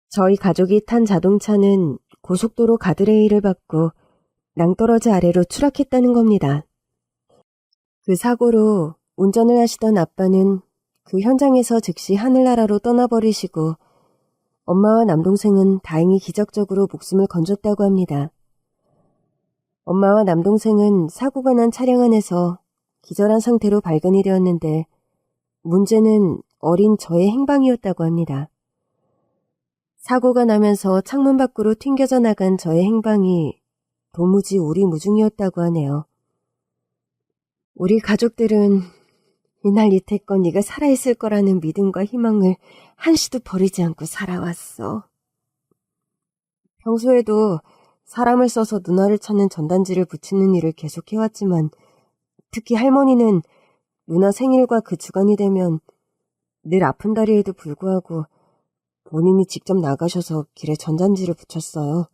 저희 가족이 탄 자동차는 고속도로 가드레일을 받고 낭떠러지 아래로 추락했다는 겁니다. 그 사고로 운전을 하시던 아빠는 그 현장에서 즉시 하늘나라로 떠나버리시고 엄마와 남동생은 다행히 기적적으로 목숨을 건졌다고 합니다. 엄마와 남동생은 사고가 난 차량 안에서 기절한 상태로 발견이 되었는데 문제는 어린 저의 행방이었다고 합니다. 사고가 나면서 창문 밖으로 튕겨져 나간 저의 행방이 도무지 오리무중이었다고 하네요. 우리 가족들은 이날 이태껏 네가 살아있을 거라는 믿음과 희망을 한시도 버리지 않고 살아왔어. 평소에도 사람을 써서 누나를 찾는 전단지를 붙이는 일을 계속해왔지만 특히 할머니는 누나 생일과 그 주간이 되면 늘 아픈 다리에도 불구하고 본인이 직접 나가셔서 길에 전단지를 붙였어요.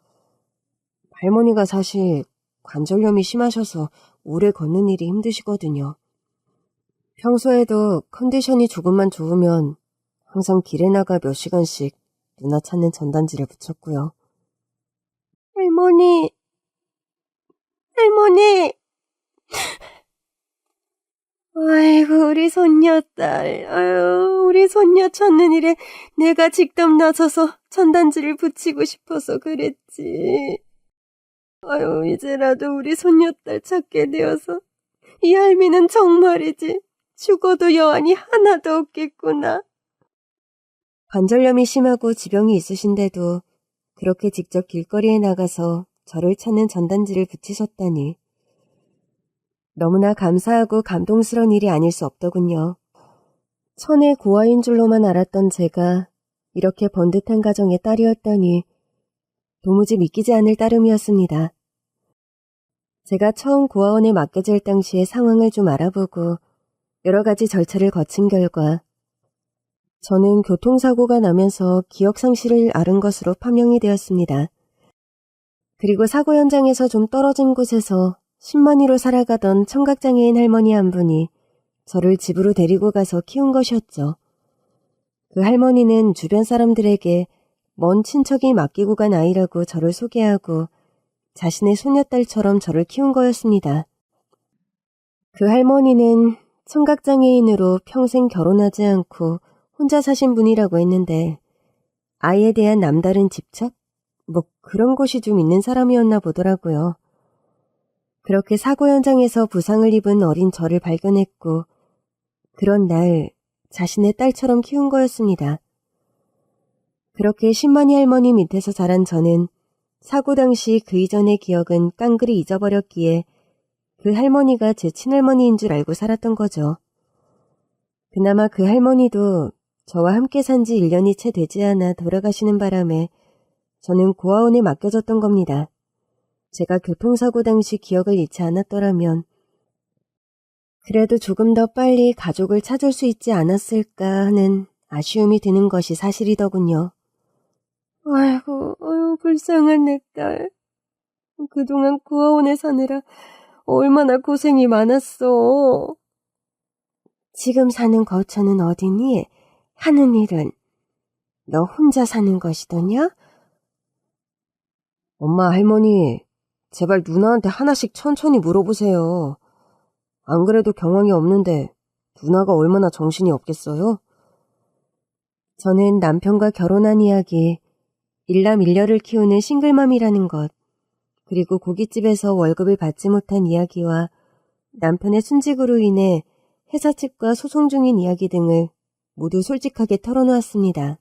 할머니가 사실 관절염이 심하셔서 오래 걷는 일이 힘드시거든요. 평소에도 컨디션이 조금만 좋으면 항상 길에 나가 몇 시간씩 누나 찾는 전단지를 붙였고요. 할머니! 아이고, 우리 손녀딸. 아유, 우리 손녀 찾는 일에 내가 직접 나서서 전단지를 붙이고 싶어서 그랬지. 아유, 이제라도 우리 손녀딸 찾게 되어서 이 할미는 정말이지. 죽어도 여한이 하나도 없겠구나. 관절염이 심하고 지병이 있으신데도 그렇게 직접 길거리에 나가서 저를 찾는 전단지를 붙이셨다니. 너무나 감사하고 감동스러운 일이 아닐 수 없더군요. 천의 고아인 줄로만 알았던 제가 이렇게 번듯한 가정의 딸이었다니 도무지 믿기지 않을 따름이었습니다. 제가 처음 고아원에 맡겨질 당시의 상황을 좀 알아보고 여러 가지 절차를 거친 결과 저는 교통사고가 나면서 기억상실을 앓은 것으로 판명이 되었습니다. 그리고 사고 현장에서 좀 떨어진 곳에서 10만이로 살아가던 청각장애인 할머니 한 분이 저를 집으로 데리고 가서 키운 것이었죠. 그 할머니는 주변 사람들에게 먼 친척이 맡기고 간 아이라고 저를 소개하고 자신의 소녀딸처럼 저를 키운 거였습니다. 그 할머니는 청각장애인으로 평생 결혼하지 않고 혼자 사신 분이라고 했는데 아이에 대한 남다른 집착? 뭐 그런 것이 좀 있는 사람이었나 보더라고요. 그렇게 사고 현장에서 부상을 입은 어린 저를 발견했고 그런 날 자신의 딸처럼 키운 거였습니다. 그렇게 신만이 할머니 밑에서 자란 저는 사고 당시 그 이전의 기억은 깡그리 잊어버렸기에 그 할머니가 제 친할머니인 줄 알고 살았던 거죠. 그나마 그 할머니도 저와 함께 산 지 1년이 채 되지 않아 돌아가시는 바람에 저는 고아원에 맡겨졌던 겁니다. 제가 교통사고 당시 기억을 잃지 않았더라면 그래도 조금 더 빨리 가족을 찾을 수 있지 않았을까 하는 아쉬움이 드는 것이 사실이더군요. 아이고, 불쌍한 내 딸. 그동안 고아원에 사느라 얼마나 고생이 많았어. 지금 사는 거처는 어디니? 하는 일은 너 혼자 사는 것이더냐? 엄마, 할머니, 제발 누나한테 하나씩 천천히 물어보세요. 안 그래도 경황이 없는데 누나가 얼마나 정신이 없겠어요? 저는 남편과 결혼한 이야기, 일남일녀를 키우는 싱글맘이라는 것, 그리고 고깃집에서 월급을 받지 못한 이야기와 남편의 순직으로 인해 회사 측과 소송 중인 이야기 등을 모두 솔직하게 털어놓았습니다.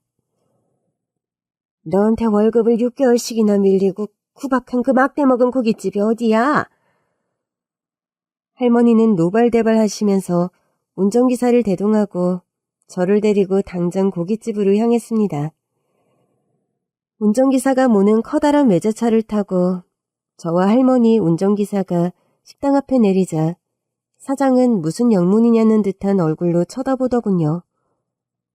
너한테 월급을 6개월씩이나 밀리고 구박한 그 막대먹은 고깃집이 어디야? 할머니는 노발대발 하시면서 운전기사를 대동하고 저를 데리고 당장 고깃집으로 향했습니다. 운전기사가 모는 커다란 외제차를 타고 저와 할머니 운전기사가 식당 앞에 내리자 사장은 무슨 영문이냐는 듯한 얼굴로 쳐다보더군요.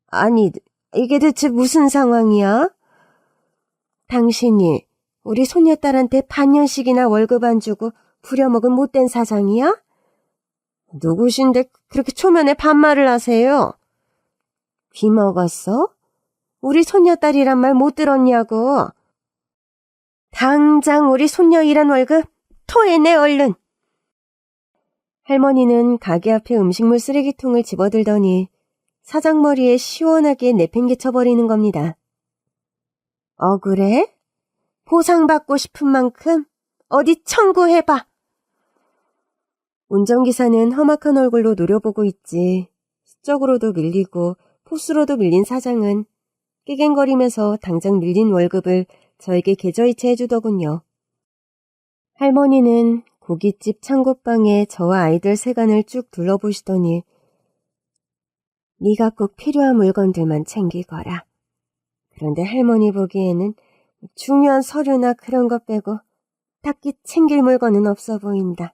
아니, 이게 대체 무슨 상황이야? 당신이 우리 손녀딸한테 반년씩이나 월급 안 주고 부려먹은 못된 사장이야? 누구신데 그렇게 초면에 반말을 하세요? 비 먹었어? 우리 손녀딸이란 말 못 들었냐고. 당장 우리 손녀 일한 월급 토해내 얼른. 할머니는 가게 앞에 음식물 쓰레기통을 집어들더니 사장 머리에 시원하게 내팽개쳐버리는 겁니다. 그래? 보상받고 싶은 만큼 어디 청구해봐. 운전기사는 험악한 얼굴로 노려보고 있지. 수적으로도 밀리고 포스로도 밀린 사장은 깨갱거리면서 당장 밀린 월급을 저에게 계좌이체 해주더군요. 할머니는 고깃집 창고방에 저와 아이들 세간을 쭉 둘러보시더니 네가 꼭 필요한 물건들만 챙기거라. 그런데 할머니 보기에는 중요한 서류나 그런 것 빼고 딱히 챙길 물건은 없어 보인다.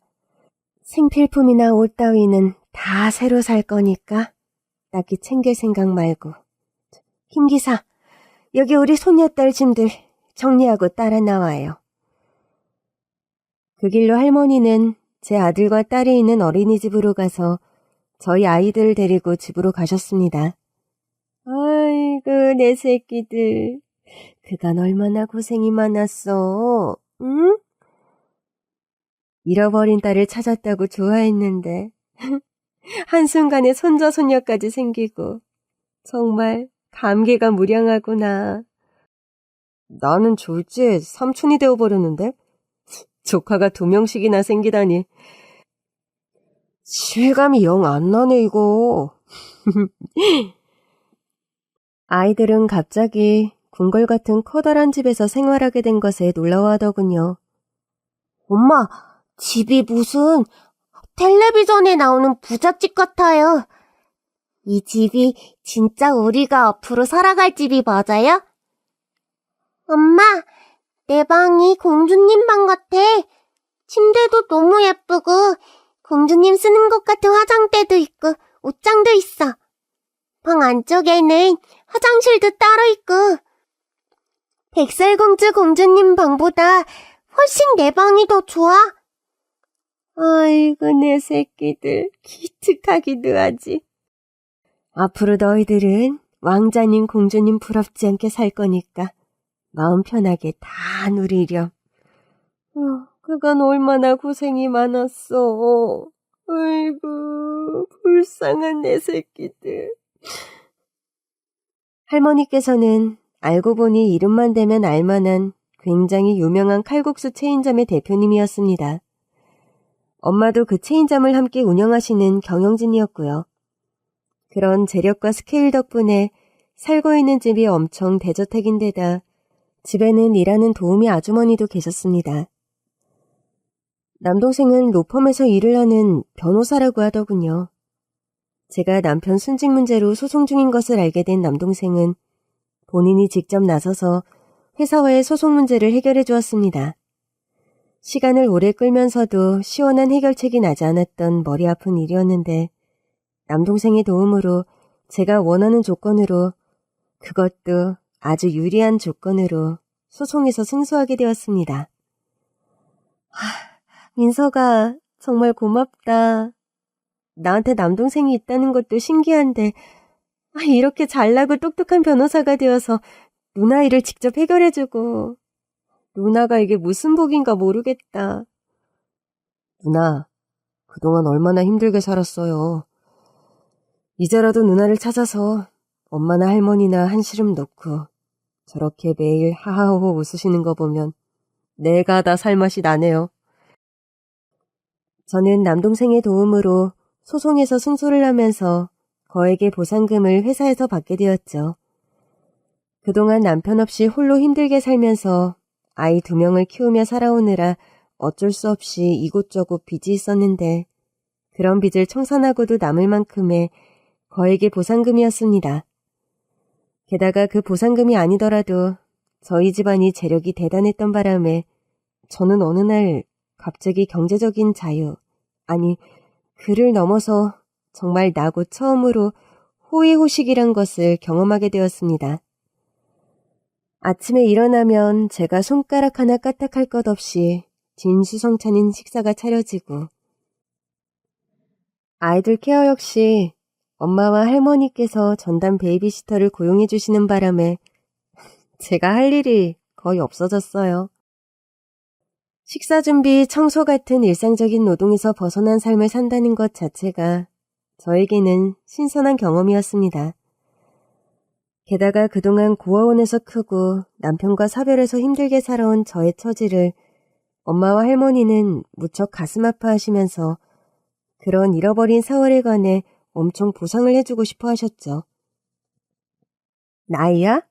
생필품이나 옷 따위는 다 새로 살 거니까 딱히 챙길 생각 말고. 김 기사, 여기 우리 손녀딸 짐들 정리하고 따라 나와요. 그 길로 할머니는 제 아들과 딸이 있는 어린이집으로 가서 저희 아이들을 데리고 집으로 가셨습니다. 아이고 내 새끼들, 그간 얼마나 고생이 많았어, 응? 잃어버린 딸을 찾았다고 좋아했는데 한순간에 손자 손녀까지 생기고 정말 감개가 무량하구나. 나는 졸지에 삼촌이 되어버렸는데 조카가 2명씩이나 생기다니 실감이 영 안 나네 이거. 아이들은 궁궐 같은 커다란 집에서 생활하게 된 것에 놀라워하더군요. 엄마, 집이 무슨 텔레비전에 나오는 부잣집 같아요. 이 집이 진짜 우리가 앞으로 살아갈 집이 맞아요? 엄마, 내 방이 공주님 방 같아. 침대도 너무 예쁘고 공주님 쓰는 것 같은 화장대도 있고 옷장도 있어. 방 안쪽에는 화장실도 따로 있고 백설공주 공주님 방보다 훨씬 내 방이 더 좋아. 아이고 내 새끼들 기특하기도 하지. 앞으로 너희들은 왕자님 공주님 부럽지 않게 살 거니까 마음 편하게 다 누리렴. 그간 얼마나 고생이 많았어. 아이고 불쌍한 내 새끼들. 할머니께서는 알고 보니 이름만 대면 알만한 굉장히 유명한 칼국수 체인점의 대표님이었습니다. 엄마도 그 체인점을 함께 운영하시는 경영진이었고요. 그런 재력과 스케일 덕분에 살고 있는 집이 엄청 대저택인데다 집에는 일하는 도우미 아주머니도 계셨습니다. 남동생은 로펌에서 일을 하는 변호사라고 하더군요. 제가 남편 순직 문제로 소송 중인 것을 알게 된 남동생은 본인이 직접 나서서 회사와의 소송 문제를 해결해 주었습니다. 시간을 오래 끌면서도 시원한 해결책이 나지 않았던 머리 아픈 일이었는데 남동생의 도움으로 제가 원하는 조건으로, 그것도 아주 유리한 조건으로 소송에서 승소하게 되었습니다. 민서가 정말 고맙다. 나한테 남동생이 있다는 것도 신기한데 이렇게 잘나고 똑똑한 변호사가 되어서 누나 일을 직접 해결해주고 누나가 이게 무슨 복인가 모르겠다. 누나, 그동안 얼마나 힘들게 살았어요. 이제라도 누나를 찾아서 엄마나 할머니나 한시름 놓고 저렇게 매일 하하호호 웃으시는 거 보면 내가 다 살맛이 나네요. 저는 남동생의 도움으로 소송에서 승소를 하면서 거액의 보상금을 회사에서 받게 되었죠. 그동안 남편 없이 홀로 힘들게 살면서 아이 2명을 키우며 살아오느라 어쩔 수 없이 이곳저곳 빚이 있었는데 그런 빚을 청산하고도 남을 만큼의 거액의 보상금이었습니다. 게다가 그 보상금이 아니더라도 저희 집안이 재력이 대단했던 바람에 저는 어느 날 갑자기 경제적인 자유, 아니 그를 넘어서 정말 나고 처음으로 호의호식이란 것을 경험하게 되었습니다. 아침에 일어나면 제가 손가락 하나 까딱할 것 없이 진수성찬인 식사가 차려지고 아이들 케어 역시 엄마와 할머니께서 전담 베이비시터를 고용해 주시는 바람에 제가 할 일이 거의 없어졌어요. 식사 준비, 청소 같은 일상적인 노동에서 벗어난 삶을 산다는 것 자체가 저에게는 신선한 경험이었습니다. 게다가 그동안 고아원에서 크고 남편과 사별해서 힘들게 살아온 저의 처지를 엄마와 할머니는 무척 가슴 아파하시면서 그런 잃어버린 세월에 관해 엄청 보상을 해주고 싶어 하셨죠. 나이야?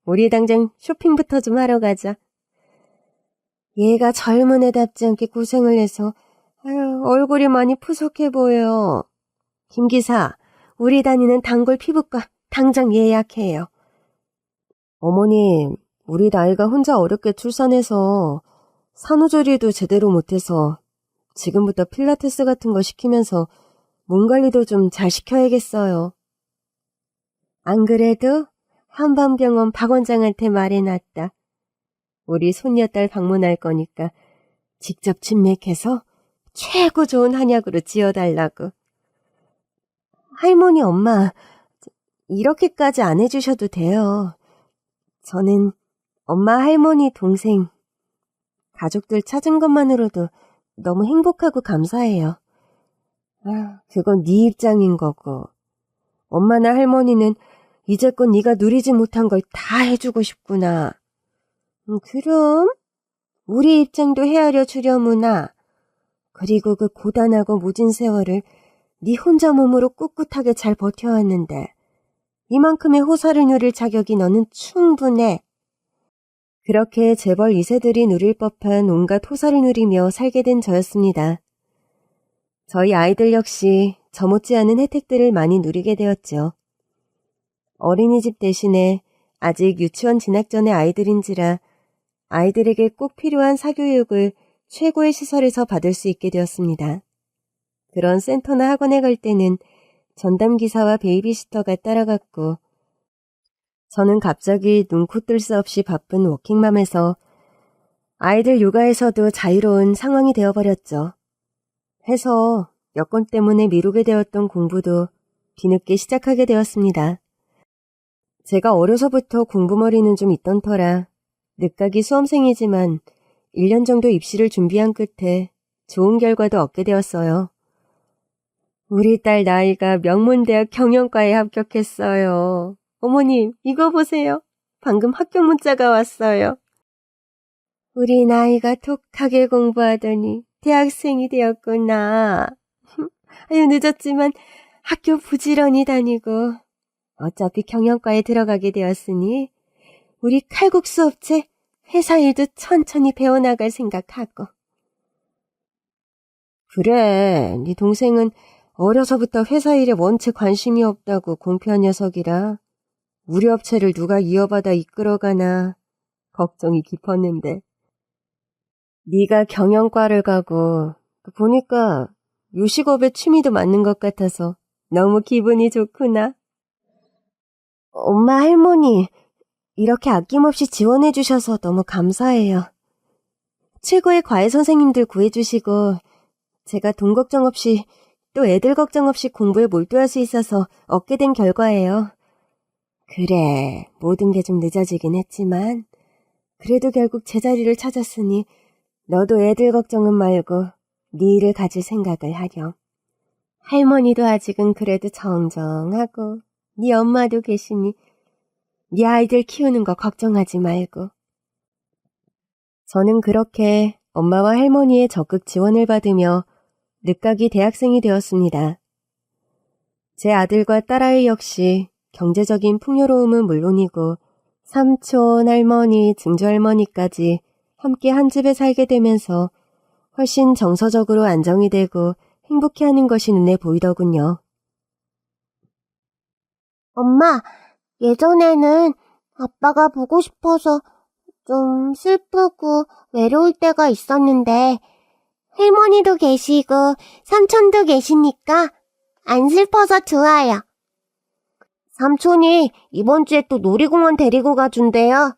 우리 당장 쇼핑부터 좀 하러 가자. 얘가 젊은 애답지 않게 고생을 해서 얼굴이 많이 푸석해 보여. 김 기사, 우리 다니는 단골 피부과 당장 예약해요. 어머님, 우리 나이가 혼자 어렵게 출산해서 산후조리도 제대로 못해서 지금부터 필라테스 같은 거 시키면서 몸 관리도 좀 잘 시켜야겠어요. 안 그래도 한방병원 박 원장한테 말해놨다. 우리 손녀딸 방문할 거니까 직접 진맥해서 최고 좋은 한약으로 지어달라고. 할머니, 엄마, 이렇게까지 안 해주셔도 돼요. 저는 엄마, 할머니, 동생, 가족들 찾은 것만으로도 너무 행복하고 감사해요. 그건 네 입장인 거고. 엄마나 할머니는 이제껏 네가 누리지 못한 걸 다 해주고 싶구나. 그럼 우리 입장도 헤아려 주려무나. 그리고 그 고단하고 모진 세월을 네 혼자 몸으로 꿋꿋하게 잘 버텨왔는데 이만큼의 호사를 누릴 자격이 너는 충분해. 그렇게 재벌 2세들이 누릴 법한 온갖 호사를 누리며 살게 된 저였습니다. 저희 아이들 역시 저 못지않은 혜택들을 많이 누리게 되었죠. 어린이집 대신에 아직 유치원 진학 전의 아이들인지라 아이들에게 꼭 필요한 사교육을 최고의 시설에서 받을 수 있게 되었습니다. 그런 센터나 학원에 갈 때는 전담기사와 베이비시터가 따라갔고 저는 갑자기 눈코 뜰 새 없이 바쁜 워킹맘에서 아이들 육아에서도 자유로운 상황이 되어버렸죠. 해서 여건 때문에 미루게 되었던 공부도 뒤늦게 시작하게 되었습니다. 제가 어려서부터 공부머리는 좀 있던 터라 늦가기 수험생이지만 1년 정도 입시를 준비한 끝에 좋은 결과도 얻게 되었어요. 우리 딸 나이가 명문대학 경영과에 합격했어요. 어머님, 이거 보세요. 방금 합격 문자가 왔어요. 우리 나이가 독하게 공부하더니 대학생이 되었구나. 아유, 늦었지만 학교 부지런히 다니고 어차피 경영과에 들어가게 되었으니 우리 칼국수 업체 회사 일도 천천히 배워나갈 생각하고. 그래, 네 동생은 어려서부터 회사 일에 원체 관심이 없다고 공표한 녀석이라 우리 업체를 누가 이어받아 이끌어가나 걱정이 깊었는데 네가 경영과를 가고 보니까 요식업에 취미도 맞는 것 같아서 너무 기분이 좋구나. 엄마, 할머니, 이렇게 아낌없이 지원해 주셔서 너무 감사해요. 최고의 과외 선생님들 구해주시고 제가 돈 걱정 없이 또 애들 걱정 없이 공부에 몰두할 수 있어서 얻게 된 결과예요. 그래, 모든 게 좀 늦어지긴 했지만 그래도 결국 제자리를 찾았으니 너도 애들 걱정은 말고 네 일을 가질 생각을 하렴. 할머니도 아직은 그래도 정정하고 네 엄마도 계시니 네 아이들 키우는 거 걱정하지 말고. 저는 그렇게 엄마와 할머니의 적극 지원을 받으며 늦가기 대학생이 되었습니다. 제 아들과 딸아이 역시 경제적인 풍요로움은 물론이고 삼촌, 할머니, 증조할머니까지 함께 한 집에 살게 되면서 훨씬 정서적으로 안정이 되고 행복해하는 것이 눈에 보이더군요. 엄마, 예전에는 아빠가 보고 싶어서 좀 슬프고 외로울 때가 있었는데 할머니도 계시고 삼촌도 계시니까 안 슬퍼서 좋아요. 삼촌이 이번 주에 또 놀이공원 데리고 가준대요.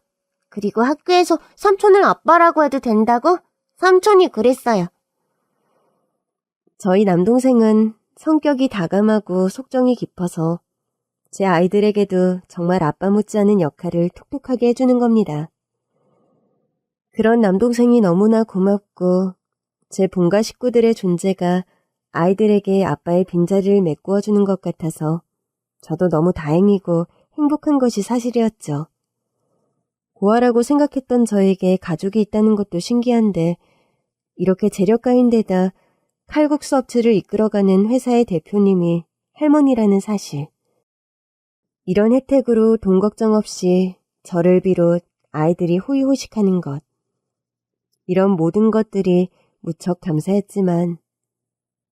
그리고 학교에서 삼촌을 아빠라고 해도 된다고 삼촌이 그랬어요. 저희 남동생은 성격이 다감하고 속정이 깊어서 제 아이들에게도 정말 아빠 못지않은 역할을 톡톡하게 해주는 겁니다. 그런 남동생이 너무나 고맙고 제 본가 식구들의 존재가 아이들에게 아빠의 빈자리를 메꾸어주는 것 같아서 저도 너무 다행이고 행복한 것이 사실이었죠. 고아라고 생각했던 저에게 가족이 있다는 것도 신기한데 이렇게 재력가인데다 칼국수 업체를 이끌어가는 회사의 대표님이 할머니라는 사실. 이런 혜택으로 돈 걱정 없이 저를 비롯 아이들이 호의호식하는 것. 이런 모든 것들이 무척 감사했지만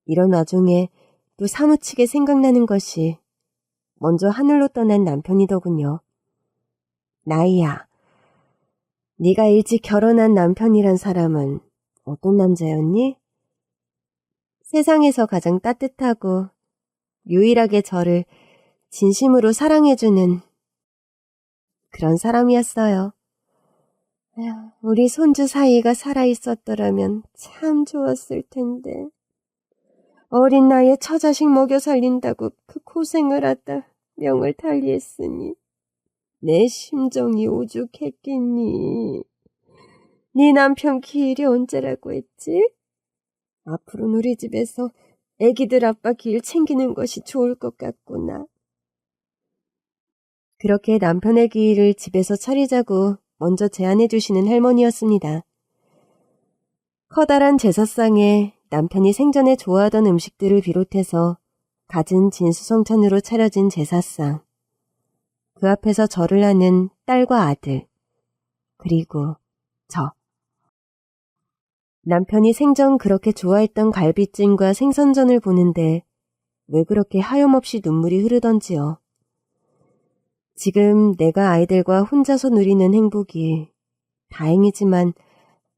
이런 와중에 또 사무치게 생각나는 것이 먼저 하늘로 떠난 남편이더군요. 나이야, 네가 일찍 결혼한 남편이란 사람은 어떤 남자였니? 세상에서 가장 따뜻하고 유일하게 저를 진심으로 사랑해주는 그런 사람이었어요. 우리 손주 사이가 살아있었더라면 참 좋았을 텐데. 어린 나이에 처자식 먹여 살린다고 그 고생을 하다 명을 달리했으니 내 심정이 오죽했겠니. 네 남편 기일이 언제라고 했지? 앞으로는 우리 집에서 애기들 아빠 기일 챙기는 것이 좋을 것 같구나. 그렇게 남편의 기일을 집에서 차리자고 먼저 제안해 주시는 할머니였습니다. 커다란 제사상에 남편이 생전에 좋아하던 음식들을 비롯해서 갖은 진수성찬으로 차려진 제사상. 그 앞에서 절을 하는 딸과 아들. 그리고 저. 남편이 생전 그렇게 좋아했던 갈비찜과 생선전을 보는데 왜 그렇게 하염없이 눈물이 흐르던지요. 지금 내가 아이들과 혼자서 누리는 행복이 다행이지만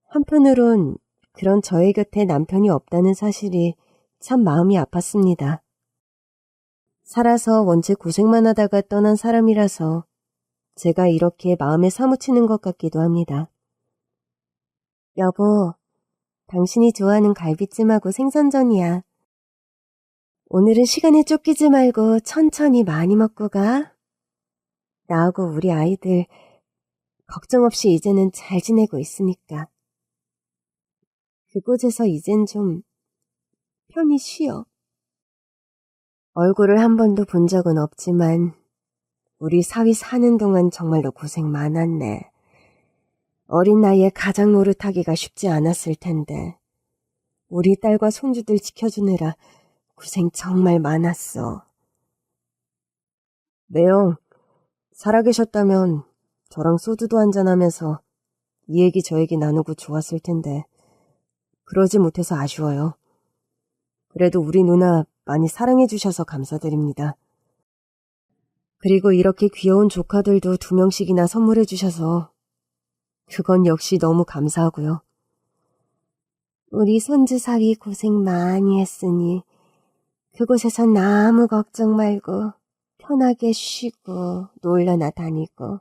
한편으론 그런 저의 곁에 남편이 없다는 사실이 참 마음이 아팠습니다. 살아서 원체 고생만 하다가 떠난 사람이라서 제가 이렇게 마음에 사무치는 것 같기도 합니다. 여보, 당신이 좋아하는 갈비찜하고 생선전이야. 오늘은 시간에 쫓기지 말고 천천히 많이 먹고 가. 나하고 우리 아이들 걱정 없이 이제는 잘 지내고 있으니까. 그곳에서 이젠 좀 편히 쉬어. 얼굴을 한 번도 본 적은 없지만 우리 사위 사는 동안 정말로 고생 많았네. 어린 나이에 가장 노릇하기가 쉽지 않았을 텐데 우리 딸과 손주들 지켜주느라 고생 정말 많았어. 매영, 살아계셨다면 저랑 소주도 한잔하면서 이 얘기 저 얘기 나누고 좋았을 텐데 그러지 못해서 아쉬워요. 그래도 우리 누나 많이 사랑해 주셔서 감사드립니다. 그리고 이렇게 귀여운 조카들도 2명씩이나 선물해 주셔서 그건 역시 너무 감사하고요. 우리 손주 사위 고생 많이 했으니 그곳에선 아무 걱정 말고 편하게 쉬고 놀러나 다니고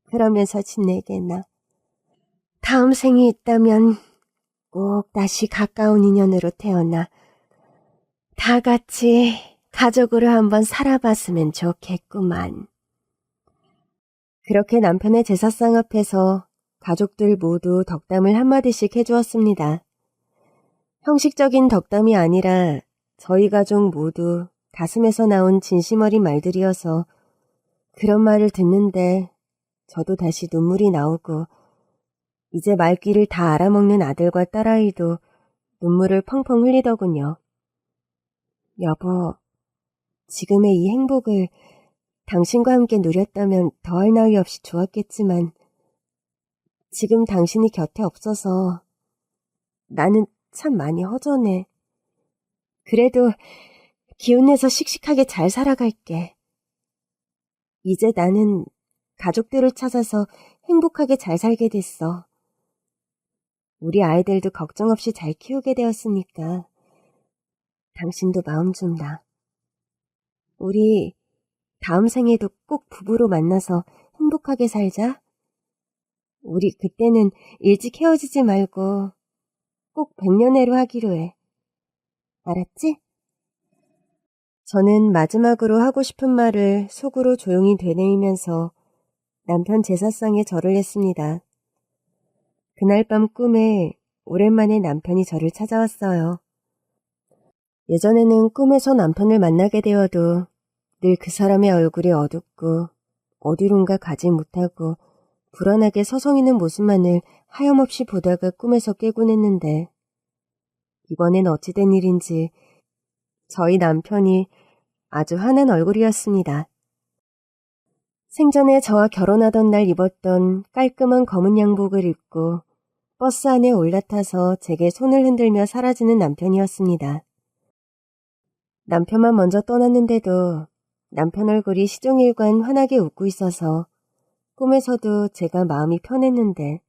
그러면서 지내게나. 다음 생이 있다면 꼭 다시 가까운 인연으로 태어나 다 같이 가족으로 한번 살아봤으면 좋겠구만. 그렇게 남편의 제사상 앞에서 가족들 모두 덕담을 한마디씩 해주었습니다. 형식적인 덕담이 아니라 저희 가족 모두 가슴에서 나온 진심 어린 말들이어서 그런 말을 듣는데 저도 다시 눈물이 나오고 이제 말귀를 다 알아먹는 아들과 딸아이도 눈물을 펑펑 흘리더군요. 여보, 지금의 이 행복을 당신과 함께 누렸다면 더할 나위 없이 좋았겠지만 지금 당신이 곁에 없어서 나는 참 많이 허전해. 그래도 기운내서 씩씩하게 잘 살아갈게. 이제 나는 가족들을 찾아서 행복하게 잘 살게 됐어. 우리 아이들도 걱정 없이 잘 키우게 되었으니까 당신도 마음 좀 놔. 우리 다음 생에도 꼭 부부로 만나서 행복하게 살자. 우리 그때는 일찍 헤어지지 말고 꼭 100년해로 하기로 해. 알았지? 저는 마지막으로 하고 싶은 말을 속으로 조용히 되뇌이면서 남편 제사상에 절을 했습니다. 그날 밤 꿈에 오랜만에 남편이 저를 찾아왔어요. 예전에는 꿈에서 남편을 만나게 되어도 늘 그 사람의 얼굴이 어둡고 어디론가 가지 못하고 불안하게 서성이는 모습만을 하염없이 보다가 꿈에서 깨곤 했는데 이번엔 어찌된 일인지 저희 남편이 아주 환한 얼굴이었습니다. 생전에 저와 결혼하던 날 입었던 깔끔한 검은 양복을 입고 버스 안에 올라타서 제게 손을 흔들며 사라지는 남편이었습니다. 남편만 먼저 떠났는데도 남편 얼굴이 시종일관 환하게 웃고 있어서 꿈에서도 제가 마음이 편했는데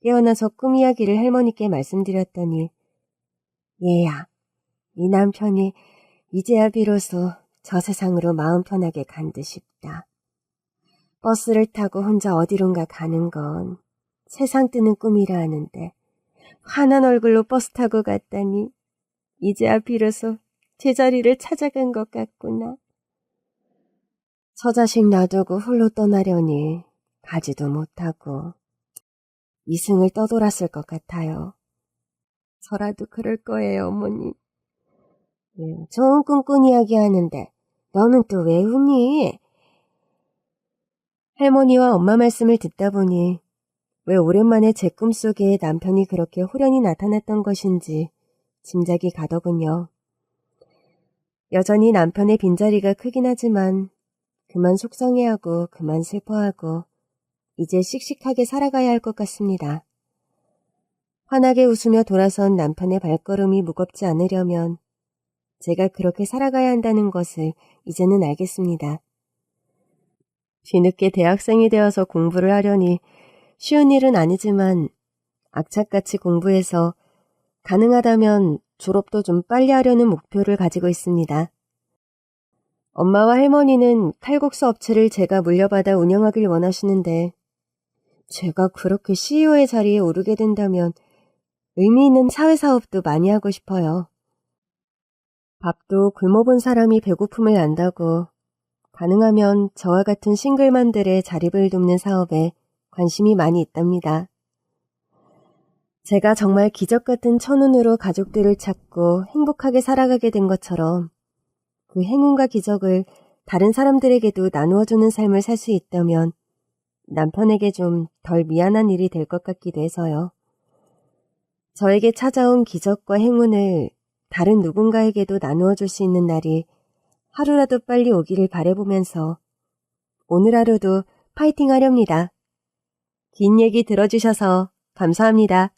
깨어나서 꿈 이야기를 할머니께 말씀드렸더니 얘야, 네 남편이 이제야 비로소 저 세상으로 마음 편하게 간 듯 싶다. 버스를 타고 혼자 어디론가 가는 건 세상 뜨는 꿈이라 하는데 환한 얼굴로 버스 타고 갔다니 이제야 비로소 제자리를 찾아간 것 같구나. 처자식 놔두고 홀로 떠나려니 가지도 못하고 이승을 떠돌았을 것 같아요. 저라도 그럴 거예요, 어머니. 좋은 꿈꾼 이야기 하는데 너는 또 왜 우니? 할머니와 엄마 말씀을 듣다 보니 왜 오랜만에 제 꿈속에 남편이 그렇게 호련히 나타났던 것인지 짐작이 가더군요. 여전히 남편의 빈자리가 크긴 하지만 그만 속상해하고 그만 슬퍼하고 이제 씩씩하게 살아가야 할 것 같습니다. 환하게 웃으며 돌아선 남편의 발걸음이 무겁지 않으려면 제가 그렇게 살아가야 한다는 것을 이제는 알겠습니다. 뒤늦게 대학생이 되어서 공부를 하려니 쉬운 일은 아니지만 악착같이 공부해서 가능하다면 졸업도 좀 빨리 하려는 목표를 가지고 있습니다. 엄마와 할머니는 칼국수 업체를 제가 물려받아 운영하길 원하시는데 제가 그렇게 CEO의 자리에 오르게 된다면 의미 있는 사회사업도 많이 하고 싶어요. 밥도 굶어본 사람이 배고픔을 안다고 가능하면 저와 같은 싱글맘들의 자립을 돕는 사업에 관심이 많이 있답니다. 제가 정말 기적 같은 천운으로 가족들을 찾고 행복하게 살아가게 된 것처럼 그 행운과 기적을 다른 사람들에게도 나누어주는 삶을 살 수 있다면 남편에게 좀 덜 미안한 일이 될 것 같기도 해서요. 저에게 찾아온 기적과 행운을 다른 누군가에게도 나누어 줄 수 있는 날이 하루라도 빨리 오기를 바라보면서 오늘 하루도 파이팅 하렵니다. 긴 얘기 들어주셔서 감사합니다.